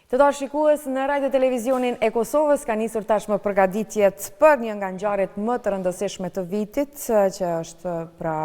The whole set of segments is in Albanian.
Të dashur shikues, në Radio Televizionin e Kosovës ka nisur tashmë përgatitjet për një nga ngjarjet më të rëndësishme të vitit, që është pra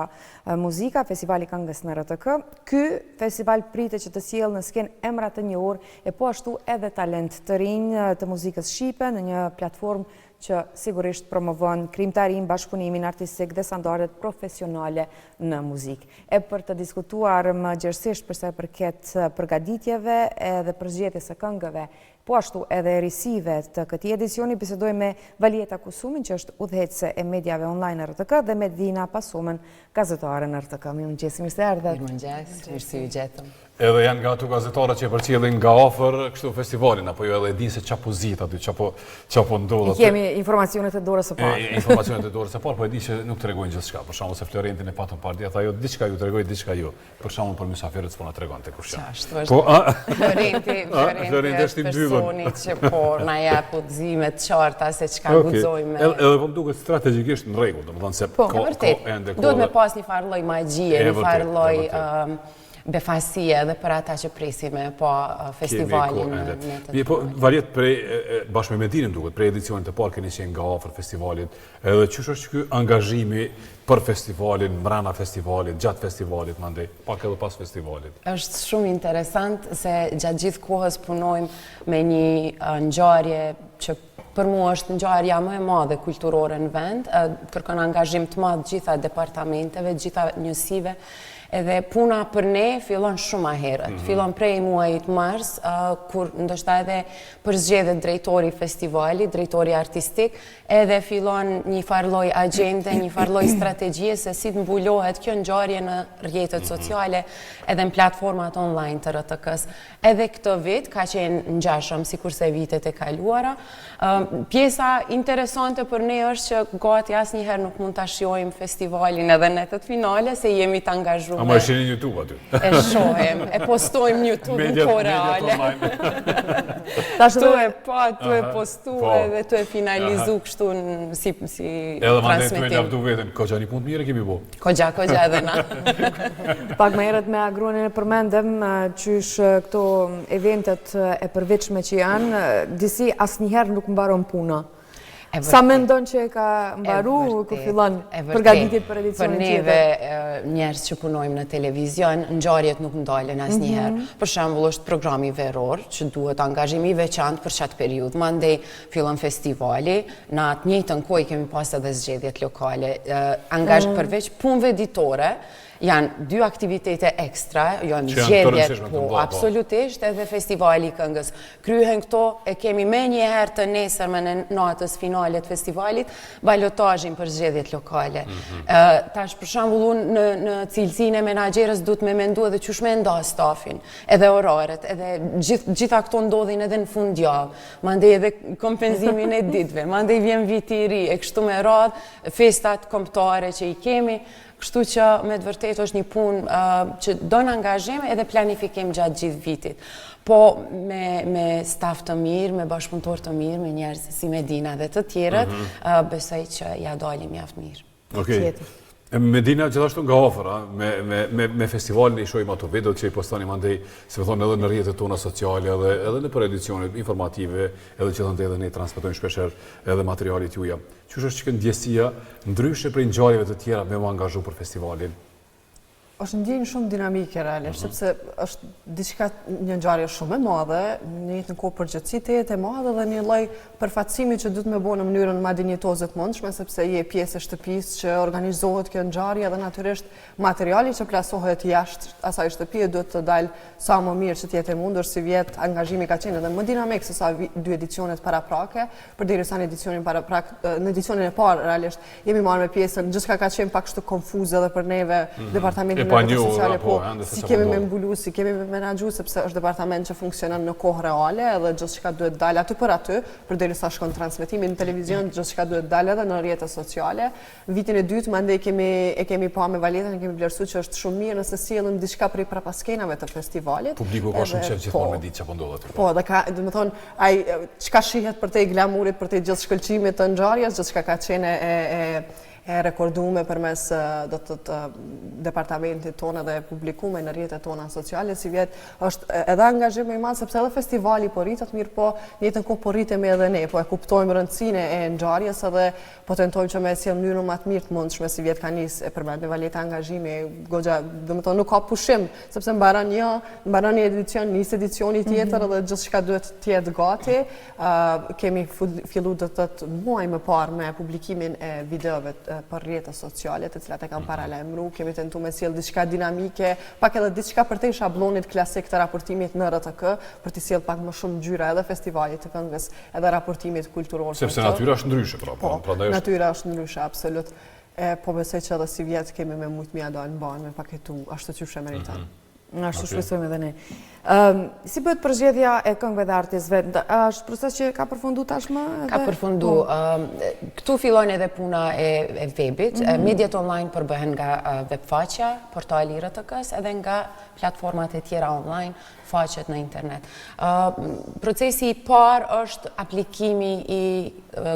muzika, Festivali Këngës në RTK. Ky festival pritet që të sjellë në skenë emra të njohur e po ashtu edhe talent të rinj të muzikës shqipe në një platformë që sigurisht promovon krijimtarinë, bashkëpunimin artistik dhe standardet profesionale në muzikë. E për të diskutuar më gjerësisht për sa i përket përgatitjeve edhe përzgjedhjes së këngëve, po ashtu edhe risive të këtij edicioni, bisedoj me Valjeta Kusumin, që është udhëheqëse e mediave online në RTK, dhe me Dina Pasomën, gazetare në RTK. Mirëmëngjes, mirë se erdhët. Mirëmëngjes, mirë se ju gjetëm. Edhe janë nga ato gazetarët që e përcjellin nga afër kështu festivalin, apo jo edhe dinë se çapo zit aty, çapo ndodh aty. Kemi informacionet e dorës së parë. Informacionet e dorës së parë, po e di që nuk tregojnë gjithçka. Për shembull se Florentin e patën parë, ata jo diçka ju tregoi, diçka jo. Për shembull për mysafirët s'po na tregonte kush janë. Po Florenti është personi që po na jep udhëzime të qarta se çka guxojmë. Edhe po më duket strategjikisht në rregull, domethënë se duhet me pas një farë lloj magjie, një farë lloj befasie edhe për ata që presin me po festivalin. Po, Valjet, bashkë me Medinën duket, prej edicionit të parë keni qenë nga afër festivalit, edhe ç'është që ky angazhimi për festivalin, mbrana festivalit, gjatë festivalit, mandej, pak edhe pas festivalit? Është shumë interesant se gjatë gjithë kohës punojmë me një ngjarje që për mua është ngjarja më e madhe kulturore në vend, kërkon angazhim të madh gjitha departamenteve, gjitha njësive. Edhe puna për ne fillon shumë a herët. Fillon prej muajit mars, kur ndoshta edhe përzgjedhet drejtori i festivalit, drejtori artistik, edhe fillon një farë lloj agjende, një farë lloj strategjie se si të mbulohet kjo ngjarje në rrjetet sociale edhe në platformat online të RTK-s. Edhe këtë vit ka qenë ngjashëm sikurse vitet e kaluara. Pjesa interesante për ne është që gati asnjëherë nuk mund ta shijojmë festivalin edhe në netët finale se jemi të angazhuar. Ama e shihni në YouTube aty. E shohim, e postojmë në YouTube në kohë reale. Tu e pa, tu e postu edhe tu e finalizu kështu si transmetim. Edhe mandej tu e lavdu veten, koqa një punë mirë kemi bo. Koqa edhe na. Pak më herët me Agruanin e përmendëm qysh këto eventet e përveçme që janë, disi asnjëherë nuk mbaron puna. Sa mendon që e ka mbaru kur fillon përgatitjet për edicionin tjetër? Për neve njerëz që punojmë në televizion, ngjarjet nuk ndalen asnjëherë. Për shembull është programi veror që duhet angazhim i veçantë për çat periudhë. Mandej fillon festivali, në atë njëjtën kohë kemi pas edhe zgjedhjet lokale. Përveç punëve ditore, janë 2 aktivitete ekstra, janë zgjedhjet, po, absolutisht, edhe festivali i këngës. Kryhen këto, e kemi me njëherë të nesërmen e natës finale të festivalit, balotazhin për zgjedhjet lokale. Tash për shembull unë në cilësinë e menaxherës duhet me mendu edhe çush me nda stafin, edhe oraret, edhe gjitha këto ndodhin edhe në fundjavë, mandej edhe kompenzimin e ditëve, mandej vjen viti i ri, e kështu me radhë, festat kombëtare që i kemi. Kështu që me të vërtet është një punë që don angazhim edhe planifikim gjatë gjithë vitit. Po me staf të mirë, me bashkëpunëtor të mirë, me njerëz si Medina dhe të tjerët, besoj që ja dalim mjaft mirë. Okej. Medina gjithashtu nga afër, me festivalin i shohim ato videot që i postoni mandej, se më thonë edhe në rrjetet tona sociale, edhe në për edicionet informative, edhe që thënë edhe ne transmetojmë shpeshherë edhe materialit juaja. Qysh është që ndjesia ndryshe prej ngjarjeve të tjera me u angazhu për festivalin? Është ndjenjë shumë dinamike realisht, sepse është diçka një ngjarje shumë e madhe, në një kohë përgjithësi e madhe dhe një lloj përfaqësimi që duhet me bëu në mënyrën më dinjitoze të mundshme, sepse je pjesë e shtëpisë që organizohet kjo ngjarje dhe natyrisht materiali që plasohet jashtë asaj shtëpie duhet të dalë sa më mirë që të jetë e mundur, si vjet angazhimi ka qenë edhe më dinamik se sa 2 edicionet paraprake, përderisa në edicionin paraprak, në edicionin e parë realisht jemi marrë me pjesën, gjithçka ka qenë pak kështu konfuze edhe për neve departamentin sociale, po, si kemi me mbulu, si kemi me menaxhu, sepse është departament që funksionon në kohë reale edhe gjithçka duhet dalë aty për aty, përderisa shkon transmetimi në televizion, gjithçka duhet dalë edhe në rrjetet sociale. Vitin e dytë mandej e kemi pa me Valjetën, kemi vlerësuar që është shumë mirë nëse sjellim diçka prej prapaskenave të festivalit. Publiku ka shumë qejf gjithmonë me ditë çfarë ndodh aty. Po, dhe ka, domethënë, ai çka shihet për te glamurit, për te gjithë shkëlqimit të ngjarjes, gjithçka ka qenë e rekordume përmes do të departamentit tonë dhe publikume në rrjetet tona sociale, si vjetë është edhe angazhim i madh sepse edhe festivali po rritet, mirë po njëjtën kohë po rritemi edhe ne, po e kuptojmë rëndësinë e ngjarjes edhe po tentojmë që me sjell mënyrën më të mirë të mundshme, si vjetë ka nis e përmend me Valeta angazhimi, goxha, domethënë nuk ka pushim, sepse mbaron një edicion, nis edicioni tjetër edhe gjithçka duhet të jetë gati. Kemi filluar do të thotë muaj më parë me publikimin e videove për rrjetet sociale, të cilat e kanë paralajmëruar, kemi tentuar me sjell diçka dinamike, pak edhe diçka përtej shablonit klasik të raportimit në RTK, për të sjell pak më shumë ngjyra edhe festivalit të këngës, edhe raportimit kulturor. Sepse natyra është ndryshe, prandaj natyra është ndryshe, absolut. Po besoj që edhe si vjetë kemi me mujtë mja dalë në banë, me paketu, ashtu që shë meritan. Ashtu shpresojmë edhe ne. Si bëhet përzgjedhja e këngëve dhe artistëve? Është proces që ka përfundu tashmë? Ka përfundu. Këtu fillojnë edhe puna e webit. Mediat online përbëhen nga webfaqja, portali RTK-s, edhe nga platformat e tjera online, faqet në internet. Procesi i parë është aplikimi i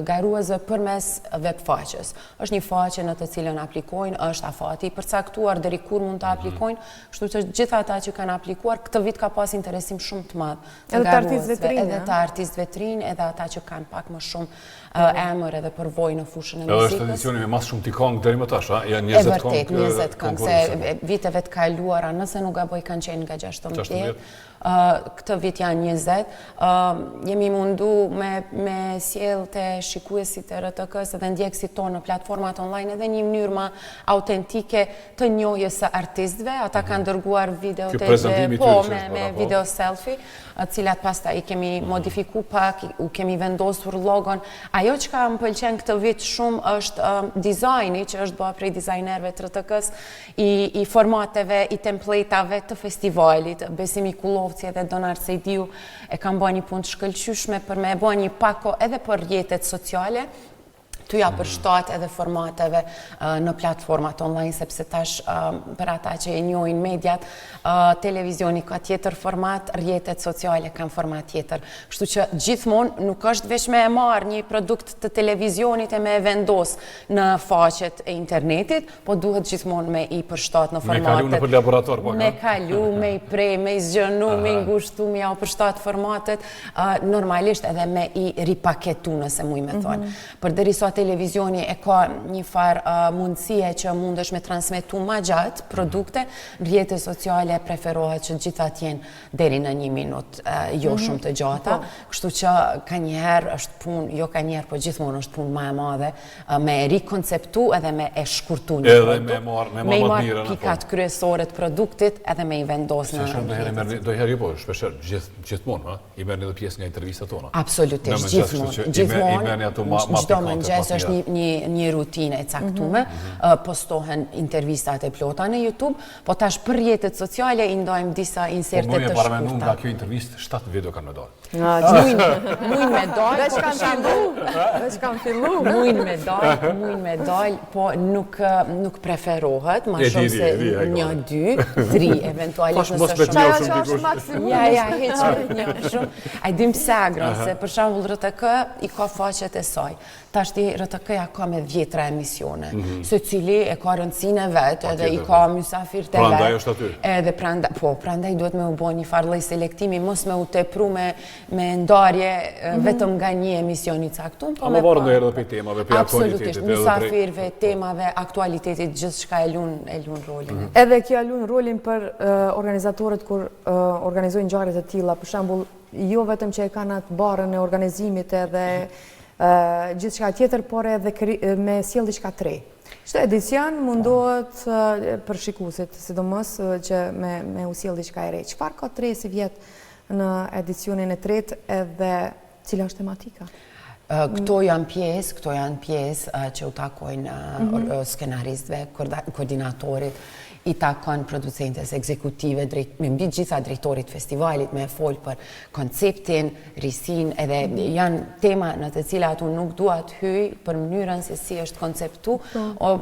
garuesve përmes webfaqes. Është një faqe në të cilën aplikojnë, është afati i përcaktuar deri kur mund të aplikojnë, kështu që gjithë ata që kanë aplikuar, këtë vit ka pas interesim shumë të madh. Edhe të artistëve të rinj, edhe të artistëve të rinj, edhe ata që kanë pak më shumë emër edhe përvojë në fushën e muzikës. Edhe është edicioni me mas shumë t'i këngë deri më tash, janë 20 këngë. E vërtet, 20 këngë, se viteve të kaluara, nëse nuk gaboj, kanë qenë nga 16. Këtë vit janë 20. Jemi mundu me sjell të shikuesit e RTK-s edhe ndjekësit tonë në platformat online edhe një mënyrë më autentike të njohjes së artistëve. Ata kanë dërguar videot me video selfie, cilat pastaj i kemi modifiku pak, u kemi vendosur logon. Ajo që ka më pëlqen këtë vit shumë është dizajni, që është bëha prej dizajnerve të RTK-s, i formateve, i templatave të festivalit. Besimi Kullovci edhe Donar Sejdiu e kanë bëha një punë të shkëlqyshme për me bëha një pako edhe për rrjetet sociale, të ja përshtat edhe formateve në platformat online, sepse tash për ata që e njohin mediat, televizioni ka tjetër format, rrjetet sociale kanë format tjetër. Kështu që gjithmonë nuk është veç me e marrë një produkt të televizionit e me e vendos në faqet e internetit, po duhet gjithmonë me i përshtat në formatet. Me kalu në për laborator, po ka? Me kalu, me i prej, me i zgjënu, me i ngushtu, me ja u përshtat formatet, normalisht edhe me i ripaketu, nëse muj me thonë. Për deri sot televizioni e ka një farë mundësie që mundesh me transmetu ma gjatë produkte, rrjetet sociale preferohet që gjithat jenë deri në 1 minut, jo shumë të gjata, kështu që ka njëherë është punë, jo ka njëherë, po gjithmonë është punë ma e madhe, me rikonceptu edhe me e shkurtu një produkt, me i marrë pikat kryesore të produktit edhe me i vendos në rrjetet. Dojherë jo po, shpesher, gjithmonë, i merrni edhe pjesë nga intervistat tona. Absolutisht, gjithmonë, çdo mëngjes është një rutinë e caktuar, postohen intervistat e plota në YouTube, po tash për rrjetet sociale i ndajmë disa inserte të shkurta. Po më parë nga kjo intervistë 7 video kanë me dalë. Mujnë me dalë, veç kanë fillu. Mujnë me dalë, po nuk preferohet, ma shumë se 1, 2, 3, eventualisht nëse shumë. Ja, heq një shumë. A i dim pse agron, se për shembull RTK i ka faqet e saj. Tashti RTK-ja ka me 10 emisione, se cili e ka rëndësinë e vetë, edhe i ka mysafir të vetë. Prandaj është aty. Edhe prandaj duhet me u bo një farë lloj selektimi, mos me u tepru me ndarje vetëm nga një emision i caktuar, po me parë ndonjëherë edhe për temave, për aktualitetit. Absolutisht, mysafirve, temave, aktualitetit, gjithçka e lun rolin. Edhe kjo lun rolin për organizatorët kur organizojnë ngjarje të tilla, për shembull, jo vetëm që e kanë atë barën e organizimit edhe gjithçka tjetër, por edhe me sjell diçka të re. Çdo edicion mundohet për shikuesit, sidomos që me u sjell diçka e re. Çfarë ka të re si vjet në edicionin e tretë edhe cila është tematika? Këto janë pjesë që u takojnë skenaristëve, koordinatorit, i takon producentes ekzekutive, me mbi gjitha drejtorit festivalit, me folë për konceptin, risin, edhe janë tema në të cilat unë nuk duat hyj për mënyrën se si është konceptu, o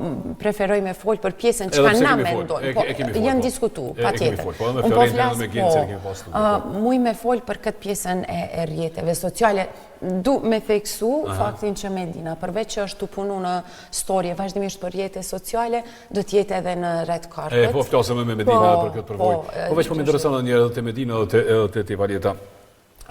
preferoj me folë për pjesën që ka na mendojnë. Janë diskutu, pa tjetër. Unë po flasë, muj me folë për këtë pjesën e rrjeteve sociale, du me theksu faktin që Medina, përveç që është të punu në storje vazhdimisht për rrjete sociale, do t'jetë edhe në red carpet. Po flasëm me Medina për këtë përvojë. Po veç po më intereson edhe edhe te Medina edhe te Valeta.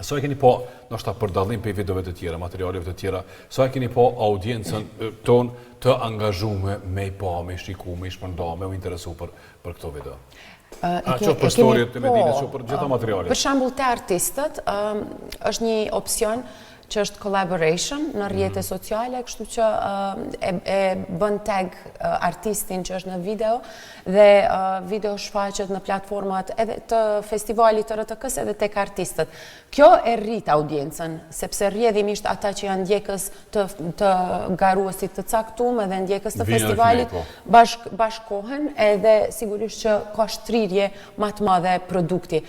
Sa e keni po, ndoshta për dallim për videove të tjera, materialeve të tjera, sa e keni po audiencën ton të angazhuar me i pa, me shiku, me shpërnda, me u interesu për këto video? A që për storjet të Medinës, që për gjitha materialet? Për shembull të artistët, është një opcion që është collaboration në rrjete sociale, kështu që e bën tag artistin që është në video dhe video shfaqet në platformat edhe të festivalit të RTK-s edhe tek artistët. Kjo e rrit audiencën, sepse rrjedhimisht ata që janë ndjekës të garuesit të caktuar edhe ndjekës të festivalit bashkohen edhe sigurisht që ka shtrirje më të madhe produkti.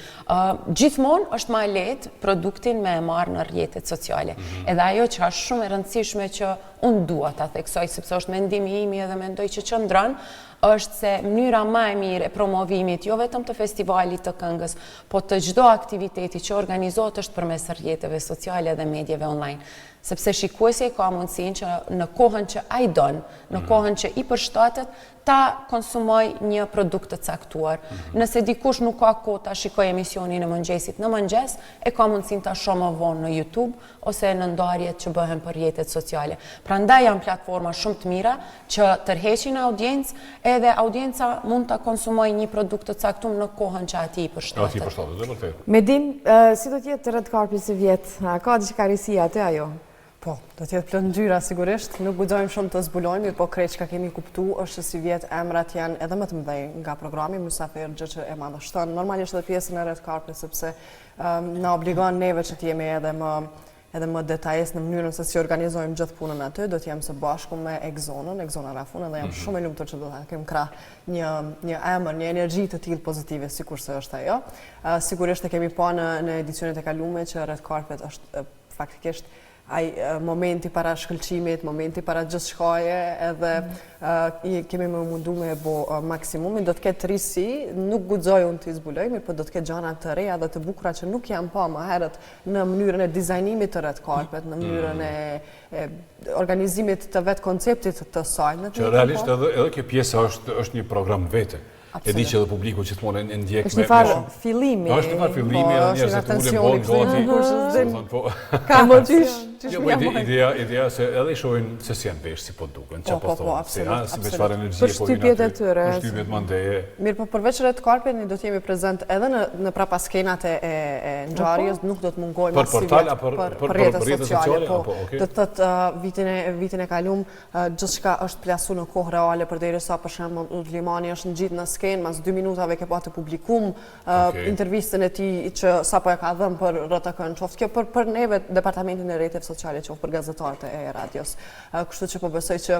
Gjithmonë është më lehtë produktin me e marrë në rrjetet sociale. Edhe ajo që është shumë e rëndësishme që unë dua ta theksoj, sepse është mendimi im edhe mendoj që qëndron, është se mënyra më e mirë e promovimit jo vetëm të festivalit të këngës, po të çdo aktiviteti që organizohet është përmes rrjeteve sociale dhe medjeve online. Sepse shikuesi ka mundësinë që në kohën që ai don, në kohën që i përshtatet, ta konsumoj një produkt të caktuar. Nëse dikush nuk ka kohë ta shikoj emisionin e mëngjesit në mëngjes, e ka mundësinë ta shoh më vonë në YouTube ose në ndarjet që bëhen për rrjetet sociale. Prandaj janë platforma shumë të mira që tërheqin audiencë, edhe audienca mund ta konsumojë një produkt të caktuar në kohën që ati i përshtatet. Medin, si do t'jetë red carpet së vjet? Ka diçka risi atë ajo? Po, do t'jetë plot ngjyra sigurisht, nuk guxojmë shumë të zbulojmë, po krejt që kemi kuptu është si vjet emrat janë edhe më të mëdhej nga programi Mysafir, gjë që e madhështon normalisht edhe pjesën e red carpet sepse na obligon neve që t'jemi edhe më detajist në mënyrën se si organizojmë gjithë punën aty, do t'jem së bashku me Exona Rafuna, dhe jam shumë e lumtur që do ta kem krah një emër, një energji të tillë pozitive sikurse është ajo. Sigurisht e kemi pa në edicionet e kaluara që red carpet është faktikisht ai momenti para shkëlqimit, momenti para gjithë shkaje, edhe kemi më mundu me bo maksimumin, do t'ket risi, nuk guxoj unë t'i zbulojmi, po do t'ket gjana të reja dhe të bukura që nuk janë pa më herët në mënyrën e dizajnimit të red carpet, në mënyrën e organizimit të vetë konceptit të saj. Që realisht edhe kjo pjesë është një program vete. E di që edhe publiku që të mone në ndjek me... është një farë fillimi. është një farë fillimi, edhe njerëz e të ulin bon gati. Ka më qysh Ideja se edhe i shohin se si janë peshë, si po duken, që postojnë, si me qëfar energjie po vinë aty, përshtypjet mandeje. Mirë, po përveç red carpet, ne do t'jemi prezent edhe në prapa skenat e ngjarjes, nuk do të mungojmë për portal apo për rrjetet sociale, po. Do të thotë vitin e kalum gjithçka është plasu në kohë reale, përderisa për shembull Limani është ngjitur në skenë, mas 2 minutave ke patë publikum intervistën e tij që sapo e ka dhënë për RTK-n, qoftë kjo për neve departamentin e rrjeteve sociale, qoftë për gazetarët e radios. Kështu që po besoj që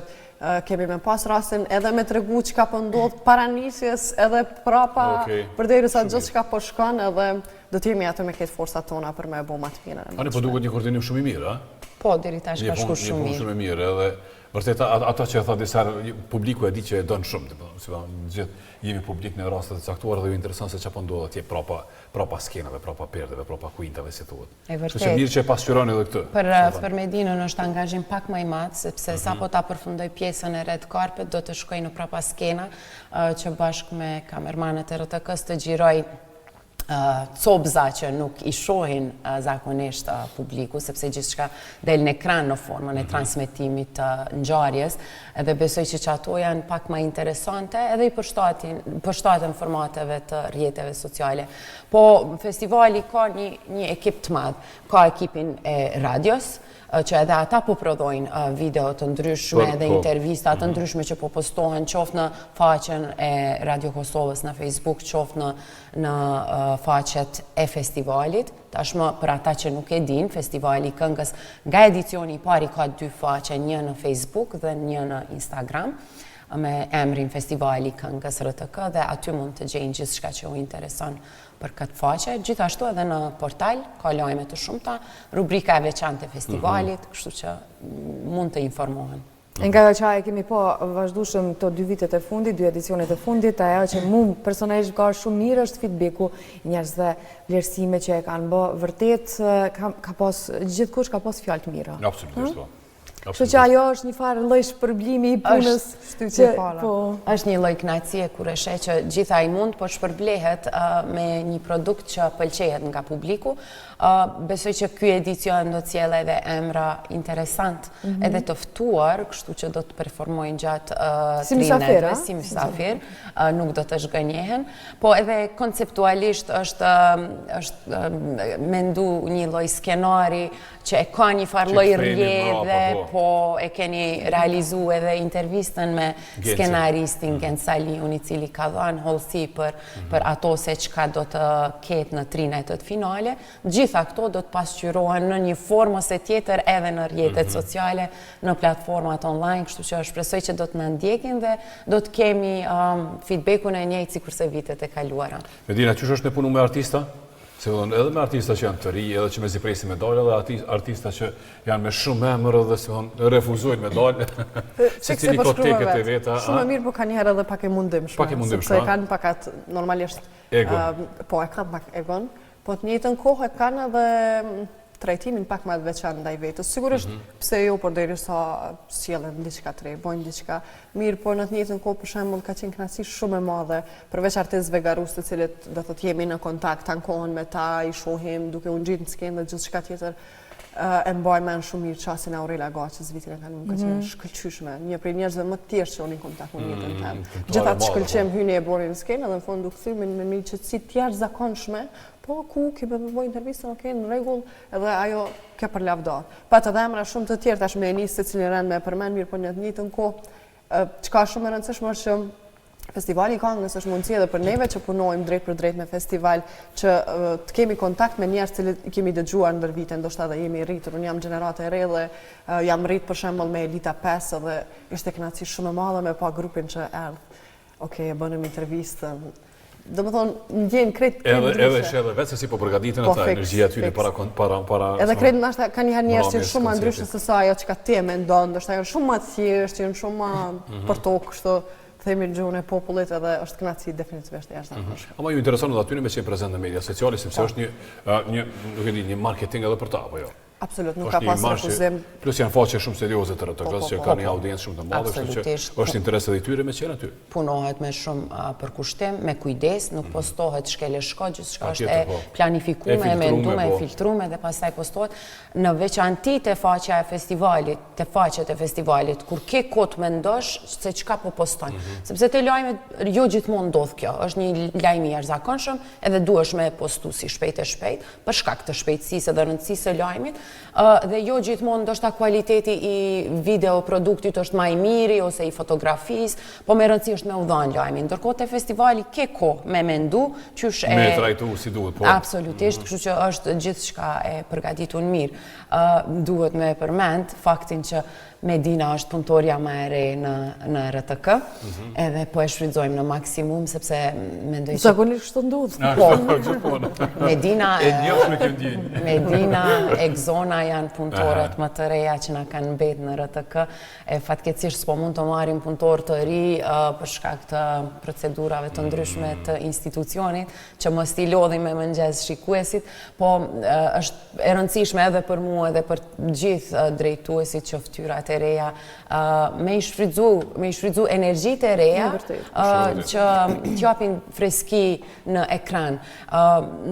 kemi me pas rastin edhe me tregu çka po ndodh para nisjes edhe prapa, përderisa gjithçka po shkon, edhe do të jemi aty me këtë forcat tona për me e bo më të mirë. Ani po duket një koordinim shumë i mirë, a? Po, deri tash ka shkuar shumë mirë. Shumë i mirë, edhe vërtet ata që e tha disa publiku e di që e don shumë, si gjithë jemi publik në rastet e caktuara dhe ju intereson se çfarë po ndodh atje prapa skenave, prapa perdeve, prapa kuintave si thuhet. Kështu që mirë që e pasqyron edhe këtë. Për Medinën është angazhim pak më i madh, sepse sapo ta përfundoj pjesën e red carpet do të shkoj në prapa skena që bashkë me kamermanët e RTK-s të xhiroj copza që nuk i shohin zakonisht publiku, sepse gjithçka del në ekran në formën e transmetimit të ngjarjes, edhe besoj që ato janë pak më interesante edhe i përshtaten formateve të rrjeteve sociale. Po festivali ka një ekip të madh, ka ekipin e radios, që edhe ata po prodhojnë video të ndryshme dhe intervista të ndryshme që po postohen qoftë në faqen e Radio Kosovës në Facebook, qoftë në faqet e festivalit. Tashmë për ata që nuk e din, Festivali i Këngës nga edicioni i pari ka 2 faqe, një në Facebook dhe një në Instagram, me emrin Festivali i Këngës RTK, dhe aty mund të gjejnë gjithçka që u intereson për këtë faqe. Gjithashtu edhe në portal ka lajme të shumta, rubrika e veçantë e festivalit, kështu që mund të informohen. Nga që e kemi po vazhdushëm të 2 vitet e fundit, 2 edicionet e fundit, ajo që mu personalisht ka shumë mirë është feedbacku njerëzve, vlerësime që e kanë bë, vërtet gjithkush ka pas fjalë të mira. Absolutisht, po. Kështu që ajo është një farë lloj shpërblimi i punës shtypje para. Është një lloj kënaqësie kur e sheh që gjitha i mund, po shpërblehet me një produkt që pëlqejet nga publiku. Besoj që ky edicion do të sjellë edhe emra interesant, edhe të ftuar, kështu që do të performojnë gjatë si mysafir, si mysafir, nuk do të zhgënjehen, po edhe konceptualisht është mendu një lloj skenari që e ka një farë lloj rrjedhe, po e keni realizu edhe intervistën me skenaristin Gent Saliun, i cili ka dhënë hollësi për ato se çka do të ketë në trinetët finale. Gjitha këto do të pasqyrohen në një formë ose tjetër edhe në rrjetet sociale, në platformat online, kështu që shpresoj që do të na ndjekin dhe do të kemi feedbackun e njëjtë sikurse vitet e kaluara. Medina, çush është në punu me artista? Se edhe me artista që janë të ri, edhe që me zipresin medalje, edhe artista që janë me shumë emër dhe se refuzojnë medalje. Se cili ko teket e veta. Shumë e mirë, po ka njëherë edhe pak e mundimshme. Pak e mundimshme. Se e kanë pakat, normalisht... Egon. Po, e kanë pak egon. Po të njëjtën kohë e kanë edhe trajtimin pak më të veçantë ndaj vetës. Sigurisht, pse jo, por derisa sjellen diçka të re, bojnë diçka mirë, por në të njëjtën kohë për shembull ka qenë kënaqësi shumë e madhe përveç artistëve garus të cilët do thotë jemi në kontakt, tankohen me ta, i shohim duke u ngjitur në skenë dhe gjithçka tjetër. E mbaj mend shumë mirë çastin e Aurela Gaçës vitin e kaluar, ka qenë shkëlqyeshme. Një prej njerëzve më të tjerë që unë në kontakt me jetën time. Gjithatë shkëlqem hyni e borin në skenë dhe në fund u kthymin me një qetësi të jashtëzakonshme. Po, ku kemi bëj intervistën, okej, në rregull, edhe ajo ke për lavdar. Pa të emra shumë të tjerë tash me nisë se cilin rend me përmend mirë, por në të njëjtën kohë, çka shumë e rëndësishme është që Festivali i Këngës është mundësi edhe për neve që punojmë drejt për drejt me festival, që të kemi kontakt me njerëz që kemi dëgjuar ndër vite, ndoshta edhe jemi rritur. Unë jam gjenerata e re dhe jam rrit për shembull me Elita 5 dhe ishte kënaqësi shumë e madhe me pa grupin që erdh. Okej, e bënëm intervistën. Do më thonë, ndjenë kretë Edhe shedhe vetë se si po përgatiten ata energjia tyri para... Edhe kretë nashta ka njëherë njerëz që shumë ma ndryshë se sa ajo që ka te me ndonë, ndoshta janë shumë ma thjeshtë, janë shumë ma për tokë, kështu themi në gjuhën e popullit edhe është kënaqësi definitivisht e jashtëzakonshme. Ama ju intereson edhe aty me qenë prezent në media sociale, sepse është një marketing edhe për ta, apo jo? Absolut, nuk ka pas refuzim. Plus janë faqe shumë serioze të RTK-s që kanë një audiencë shumë të madhe, kështu që është interes edhe i tyre me qenë aty. Punohet me shumë përkushtim, me kujdes, nuk postohet shkeleshko, gjithçka është e planifikuar, e menduar, e filtruar dhe pastaj postohet në veçanti te faqja e festivalit, te faqet e festivalit, kur ke kohë të mendosh se çka po postojnë. Sepse te lajmet jo gjithmonë ndodh kjo, është një lajm i jashtëzakonshëm, edhe duhesh me postu si shpejt për shkak të shpejtësisë dhe rëndësisë së lajmit. Dhe jo gjithmonë ndoshta kualiteti i video produktit është më i miri ose i fotografisë, po me rëndësi është me u dhënë lajmin. Ndërkohë te festivali ke kohë me mendu, qysh e me trajtu si duhet, po. Absolutisht, kështu që është gjithçka e përgatitur mirë. Duhet me përmend faktin që Medina është punëtorja më e re në RTK, edhe po e shfrytëzojmë në maksimum sepse mendoj që zakonisht kështu ndodh. Po. Medina e njohsh me këtë ndjenjë. Medina, Exona janë punëtorët më të reja që na kanë mbetë në RTK. E fatkeqësisht s'po mund të marrim punëtor të ri për shkak të procedurave të ndryshme të institucionit, që mos i lodhim me mëngjes shikuesit, po është e rëndësishme edhe për mua edhe për gjithë drejtuesit që fytyrat e reja me i shfrytzu energjitë e reja që t'japin freski në ekran.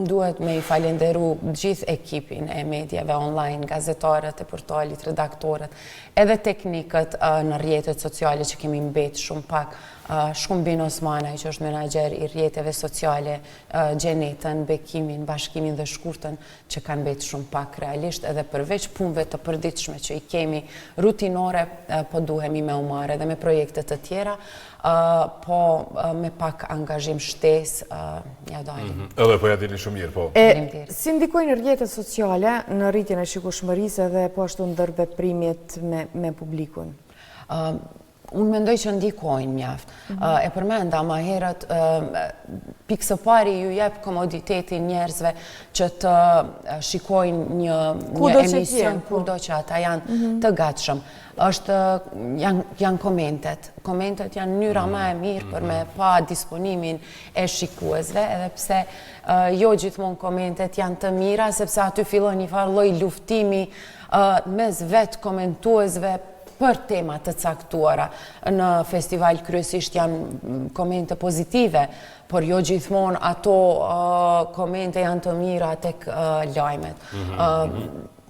Duhet me i falenderu gjithë ekipin e medjave online, gazetarët e portalit, redaktorët, edhe teknikët në rrjetet sociale që kemi mbetë shumë pak. Shkumbin Osmanaj, që është menaxher i rrjeteve sociale, Gjenetën, Bekimin, Bashkimin dhe Shkurtën, që kanë mbetë shumë pak realisht, edhe përveç punëve të përditshme që i kemi rutinore, po duhemi me u marrë edhe me projekte të tjera, po me pak angazhim shtesë, ja dalim. Edhe po ja dini shumë mirë, po. Si ndikojnë rrjetet sociale në rritjen e shikueshmërisë dhe po ashtu ndër veprimet me publikun? Unë mendoj që ndikojnë mjaft. E përmenda ma herët, pikë së pari ju jep komoditetin njerëzve që të shikojnë një emision kudo që ata janë të gatshëm. Janë komentet. Komentet janë mënyra më e mirë për me pa disponimin e shikuesve, edhe pse jo gjithmonë komentet janë të mira, sepse aty fillon një farë lloj luftimi mes vetë komentuesve për temat të caktuara. Në festival kryesisht janë komente pozitive, por jo gjithmonë ato komente janë të mira tek lajmet.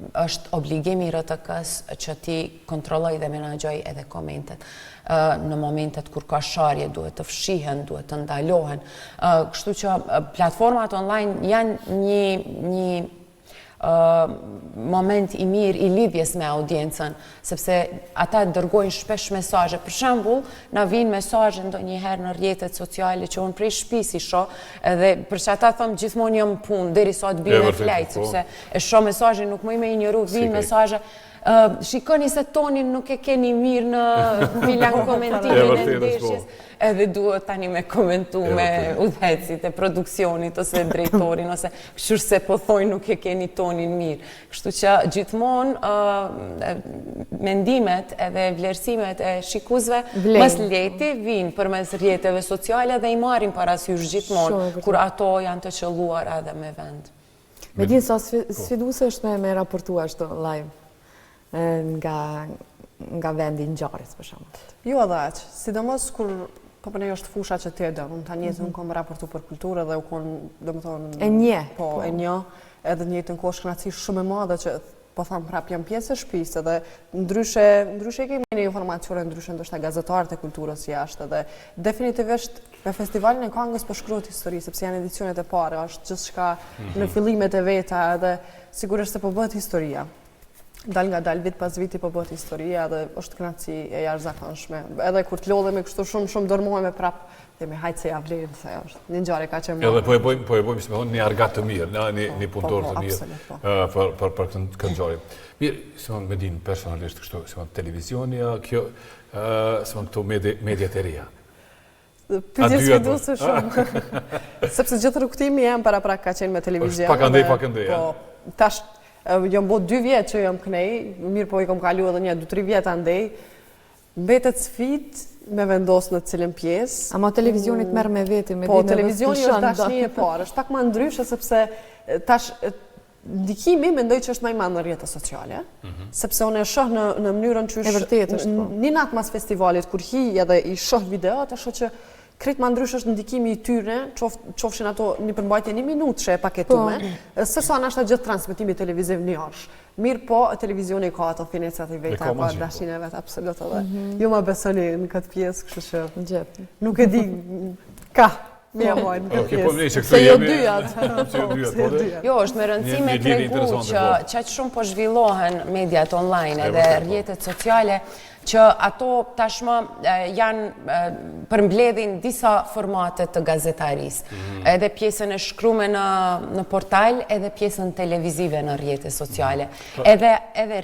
Është obligimi i RTK-s që ti kontrolloj dhe menaxhoj edhe komentet. Në momentet kur ka sharje duhet të fshihen, duhet të ndalohen. Kështu që platformat online janë një moment i mirë i lidhjes me audiencën, sepse ata dërgojnë shpesh mesazhe. Për shembull, na vijnë mesazhe ndonjëherë në rrjetet sociale që unë prej shtëpisë i shoh, edhe për që ata thon gjithmonë jam punë derisa të bie në flajt, sepse e shoh mesazhin nuk më i injoru, vijnë mesazhe. Shikoni se tonin nuk e keni mirë në filan komentimin e ndeshjes, edhe duhet tani me komentu me udhëhecit e produksionit ose drejtorin, ose kështu se po thojnë nuk e keni tonin mirë. Kështu që gjithmonë mendimet edhe vlerësimet e shikuesve mas lehti vinë përmes rrjeteve sociale dhe i marrin parasysh gjithmonë kur ato janë të qelluara edhe me vend. Medin, sa sfiduese është me raportua ashtu live nga vendi i ngjarjes për shembull? Jo edhe aq, sidomos kur po ne është fusha që ti e don. Unë tani unë kam raportu për kulturë dhe u kon, domethënë, e njeh. Po, e njeh, edhe në njëjtën kohë shkënaqësi shumë e madhe që po tham prap jam pjesë e shtëpisë dhe ndryshe kemi një informacione ndryshe ndoshta gazetarët e kulturës jashtë dhe definitivisht me festivalin e këngës po shkruhet histori sepse janë edicionet e para, është gjithçka në fillimet e veta dhe sigurisht se po bëhet historia. Dal nga dal, vit pas viti po bëhet historia dhe është kënaqësi e jashtëzakonshme. Edhe kur të lodhemi kështu shumë dërmohemi prap dhe me hajtë se ja vlerim se është një ngjarje kaq e madhe. Edhe po e bëjmë si më thonë një argat të mirë, një punëtor të mirë për këtë ngjarje. Mirë, si më Medin personalisht kështu, si më televizioni, kjo, si më këto mediat e reja. Pyetje sfiduese shumë. Sepse gjithë rrugtimi jam para ka qenë me televizion. Pak andej, ja. Po, tash jam bo 2 vjetë që jam kënej, mirë po i kam kalu edhe një 2-3 vjetë andej, mbetet sfidë me vendos në cilën pjesë. Ama televizionit merr me veti, me po, televizioni është dashni e parë, është pak më ndryshe sepse tash ndikimi mendoj që është më i madh në rrjetet sociale, sepse unë e shoh në mënyrën që e vërtetë është po. Një natë mas festivalit kur hi edhe i shoh videot, e shoh që krejt më ndrysh është ndikimi i tyre, qofshin ato një përmbajtje 1 minutë që e paketume, se sa nashta gjithë transmitimi televiziv një është. Mirë po, televizioni ka ato finecat i veta, ka dashin e vetë, absolut edhe. Jo ma besoni në këtë pjesë, kështu që nuk e di ka. Se jo dyjat. Jo, është me rëndësi me tregu që qaq shumë po zhvillohen mediat online edhe rrjetet sociale, që ato tashmë janë përmbledhin disa formate të gazetarisë. Edhe pjesën e shkrume në portal, edhe pjesën televizive në rrjetet sociale. Edhe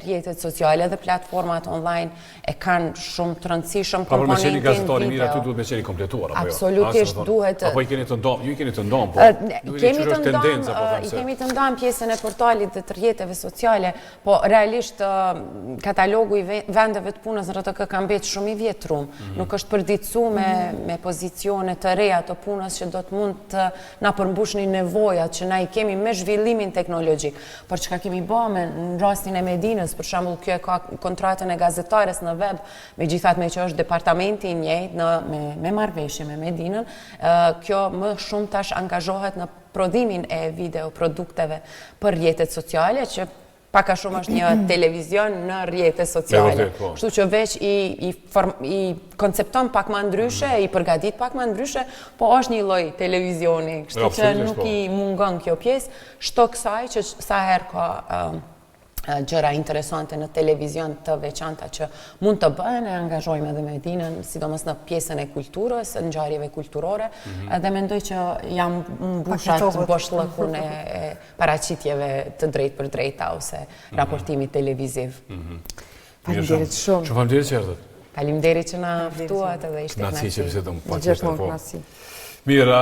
rrjetet sociale, edhe platformat online e kanë shumë të rëndësishëm komponentin video. Me qeni gazetari mirë, aty duhet me qeni kompletuar. Absolutisht duhet. Apo i keni të ndonë, ju i keni të ndonë, po i kemi të ndonë pjesën e portalit dhe të rrjeteve sociale, po realisht katalogu i vendeve të punës në RTK ka mbetë shumë i vjetrum. Nuk është përditësu me pozicione të reja të punës që do të mund të na përmbushni nevojat që na i kemi me zhvillimin teknologjik. Por që ka kemi bëme në rastin e Medinës, për shembull kjo e ka kontratën e gazetares në web, me gjithat me që është departamenti i njëjtë me marrëveshje me Medinën, kjo më shumë tash angazhohet në prodhimin e video produkteve për rrjetet sociale, që paka shumë është një televizion në rrjetet sociale. Kështu që veç i koncepton pak më ndryshe, i përgatit pak më ndryshe, po është një lloj televizioni. Kështu që nuk i mungon kjo pjesë, shto kësaj që sa herë ka gjëra interesante në televizion të veçanta që mund të bëhen, e angazhojmë edhe Medinën, sidomos në pjesën e kulturës, në ngjarjeve kulturore, edhe mendoj që jam mbushat boshllëkun e paraqitjeve të drejtë për drejta ose raportimit televiziv. Faleminderit shumë. Faleminderit që erdhët. Faleminderit që na ftuat edhe ishte Kënaqësi që bisedojmë. Gjithmonë kënaqësi. Mirë,